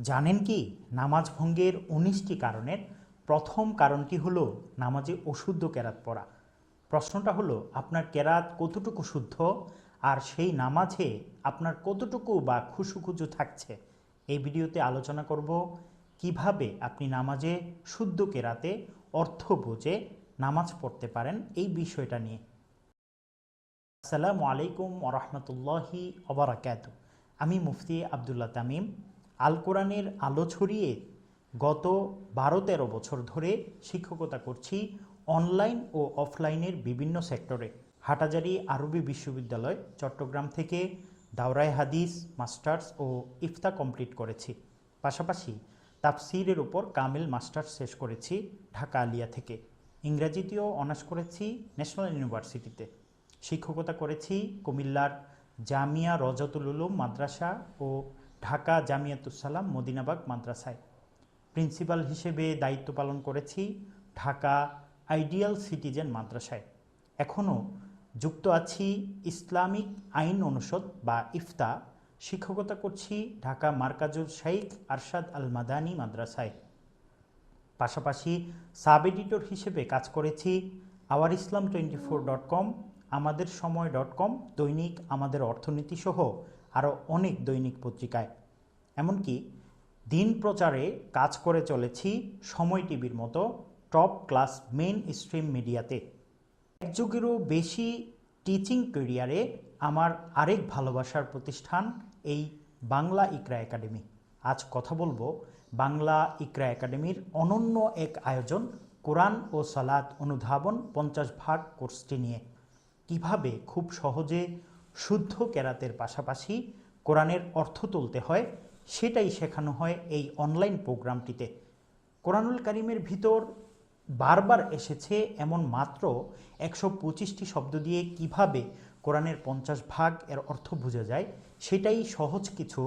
জানেন কি নামাজ ভঙ্গের ১৯টি কারণের প্রথম কারণটি হলো নামাজে অশুদ্ধ কেরাত পড়া। প্রশ্নটা হলো আপনার কেরাত কতটুকু শুদ্ধ আর সেই নামাজে আপনার কতটুকু বা খুশুখুজু থাকছে। এই ভিডিওতে আলোচনা করব কিভাবে আপনি নামাজে শুদ্ধ কেরাতে অর্থ বুঝে নামাজ পড়তে পারেন এই বিষয়টা নিয়ে। আসসালামু আলাইকুম ওরহমতুল্লাহি ওবারাকাতুহু। আমি মুফতি আবদুল্লাহ তামিম আল কোরআনের আলো ছড়িয়ে গত ১২-১৩ বছর ধরে শিক্ষকতা করছি অনলাইন ও অফলাইনের বিভিন্ন সেক্টরে। হাটাজারি আরবি বিশ্ববিদ্যালয় চট্টগ্রাম থেকে দাওরায়ে হাদিস মাস্টার্স ও ইফতা কমপ্লিট করেছি। পাশাপাশি তাফসিরের উপর কামিল মাস্টার্স শেষ করেছি ঢাকা আলিয়া থেকে। ইংরেজিতেও অনার্স করেছি ন্যাশনাল ইউনিভার্সিটিতে। শিক্ষকতা করেছি কুমিল্লার জামিয়া রজাতুল উলুম মাদ্রাসা ও ঢাকা জামিয়াতুস-সালাম মদিনাবাগ মাদ্রাসায়। প্রিন্সিপাল হিসেবে দায়িত্ব পালন করেছি ঢাকা আইডিয়াল সিটিজেন মাদ্রাসায়। এখনও যুক্ত আছি ইসলামিক আইন অনুষদ বা ইফতা। শিক্ষকতা করছি ঢাকা মার্কাজুল শাইখ আরশাদ আল মাদানী মাদ্রাসায়। পাশাপাশি সাব এডিটর হিসেবে কাজ করেছি আওয়ার ইসলাম 24.com, আমাদের সময়.com, দৈনিক আমাদের অর্থনীতি সহ আরও অনেক দৈনিক পত্রিকায়। এমনকি দিন প্রচারে কাজ করে চলেছি সময় টিভির মতো টপ ক্লাস মেইন স্ট্রিম মিডিয়াতে। এক যুগেরও বেশি টিচিং ক্যারিয়ারে আমার আরেক ভালোবাসার প্রতিষ্ঠান এই বাংলা ইকরা একাডেমি। আজ কথা বলবো বাংলা ইকরা একাডেমির অনন্য এক আয়োজন কোরআন ও সালাত অনুধাবন 50 ভাগ কোর্সটি নিয়ে। কিভাবে খুব সহজে শুদ্ধ কেরাতের পাশাপাশি কোরআনের অর্থ তুলতে হয় সেটাই শেখানো হয় এই অনলাইন প্রোগ্রামটিতে। কোরআনুল কারিমের ভিতর বারবার এসেছে এমন মাত্র 125টি শব্দ দিয়ে কিভাবে কোরআনের 50 ভাগ এর অর্থ বোঝা যায় সেটাই সহজ কিছু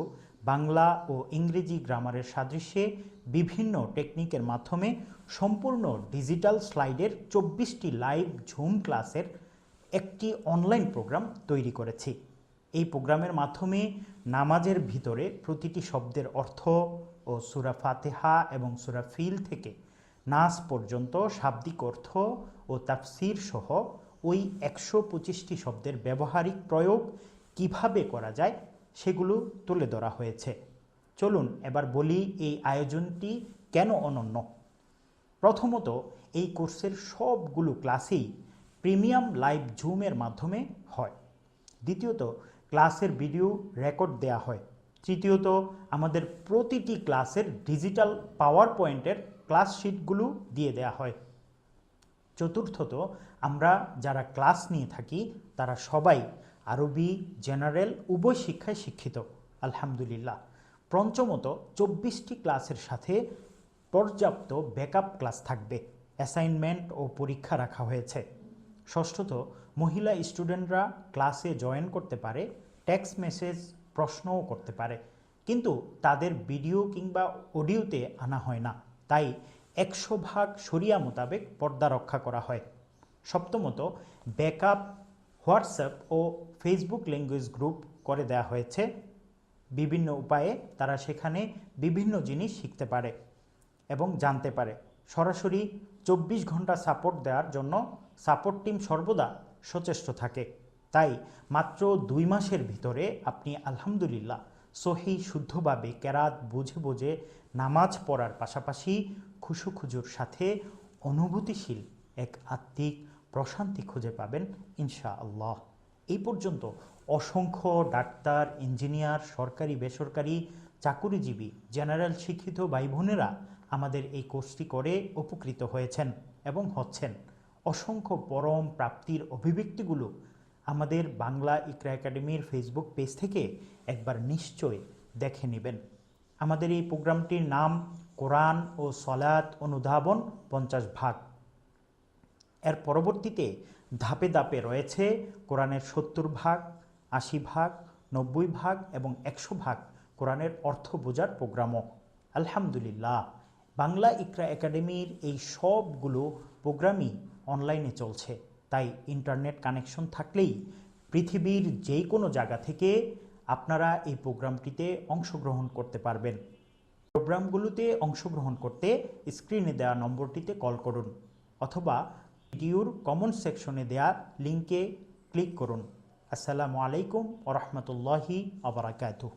বাংলা ও ইংরেজি গ্রামারের সাদৃশ্যে বিভিন্ন টেকনিকের মাধ্যমে সম্পূর্ণ ডিজিটাল স্লাইডের 24টি লাইভ ঝুম ক্লাসের একটি অনলাইন প্রোগ্রাম তৈরি করেছি। এই প্রোগ্রামের মাধ্যমে নামাজের ভিতরে প্রতিটি শব্দের অর্থ ও সূরা ফাতিহা এবং সূরা ফিল থেকে নাস পর্যন্ত শাব্দিক অর্থ ও তাফসির সহ ওই 125টি শব্দের ব্যবহারিক প্রয়োগ কিভাবে করা যায় সেগুলো তুলে ধরা হয়েছে। চলুন এবার বলি এই আয়োজনটি কেন অনন্য। প্রথমত, এই কোর্সের সবগুলো ক্লাসেই প্রিমিয়াম লাইভ জুমের মাধ্যমে হয়। দ্বিতীয়ত, ক্লাসের ভিডিও রেকর্ড দেয়া হয়। তৃতীয়ত, আমাদের প্রতিটি ক্লাসের ডিজিটাল পাওয়ার পয়েন্টের ক্লাস শিটগুলো দিয়ে দেয়া হয়। চতুর্থত, আমরা যারা ক্লাস নিয়ে থাকি তারা সবাই আরবি জেনারেল উভয় শিক্ষায় শিক্ষিত, আলহামদুলিল্লাহ। পঞ্চমত, 24টি ক্লাসের সাথে পর্যাপ্ত ব্যাকআপ ক্লাস থাকবে, অ্যাসাইনমেন্ট ও পরীক্ষা রাখা হয়েছে। ষষ্ঠত, মহিলা স্টুডেন্টরা ক্লাসে জয়েন করতে পারে, টেক্সট মেসেজ প্রশ্নও করতে পারে, কিন্তু তাদের ভিডিও কিংবা অডিওতে আনা হয় না, তাই 100 ভাগ শরিয়া মোতাবেক পর্দা রক্ষা করা হয়। সপ্তমত, ব্যাকআপ হোয়াটসঅ্যাপ ও ফেসবুক ল্যাঙ্গুয়েজ গ্রুপ করে দেওয়া হয়েছে। বিভিন্ন উপায়ে তারা সেখানে বিভিন্ন জিনিস শিখতে পারে এবং জানতে পারে। সরাসরি 24 ঘন্টা সাপোর্ট দেওয়ার জন্য সাপোর্ট টিম সর্বদা সচেষ্ট থাকে। তাই মাত্র 2 মাসের ভিতরে আপনি আলহামদুলিল্লাহ সহি শুদ্ধভাবে কেরাত বুঝে বুঝে নামাজ পড়ার পাশাপাশি খুশুখুজুর সাথে অনুভূতিশীল এক আত্মিক প্রশান্তি খুঁজে পাবেন ইনশাআল্লাহ। এই পর্যন্ত অসংখ্য ডাক্তার, ইঞ্জিনিয়ার, সরকারি বেসরকারি চাকুরিজীবী, জেনারেল শিক্ষিত ভাই বোনেরা আমাদের এই কোর্সটি করে উপকৃত হয়েছেন এবং হচ্ছেন। অসংখ্য পরম প্রাপ্তির অভিব্যক্তিগুলো আমাদের বাংলা ইকরা একাডেমির ফেসবুক পেজ থেকে একবার নিশ্চয় দেখে নেবেন। আমাদের এই প্রোগ্রামটির নাম কোরআন ও সালাত অনুধাবন 50 ভাগ। এর পরবর্তীতে ধাপে ধাপে রয়েছে কোরআনের 70 ভাগ, 80 ভাগ, 90 ভাগ এবং 100 ভাগ কোরআনের অর্থ বোঝার প্রোগ্রামও। আলহামদুলিল্লাহ, বাংলা ইকরা একাডেমির এই সবগুলো প্রোগ্রামই অনলাইনে চলছে, তাই ইন্টারনেট কানেকশন থাকলেই পৃথিবীর যে কোনো জায়গা থেকে আপনারা এই প্রোগ্রামটিতে অংশগ্রহণ করতে পারবেন। প্রোগ্রামগুলোতে অংশগ্রহণ করতে স্ক্রিনে দেওয়া নম্বরটিতে কল করুন অথবা ভিডিওর কমেন্ট সেকশনে দেওয়া লিঙ্কে ক্লিক করুন। আসসালামু আলাইকুম ওয়া রাহমাতুল্লাহি ওয়া বারাকাতুহু।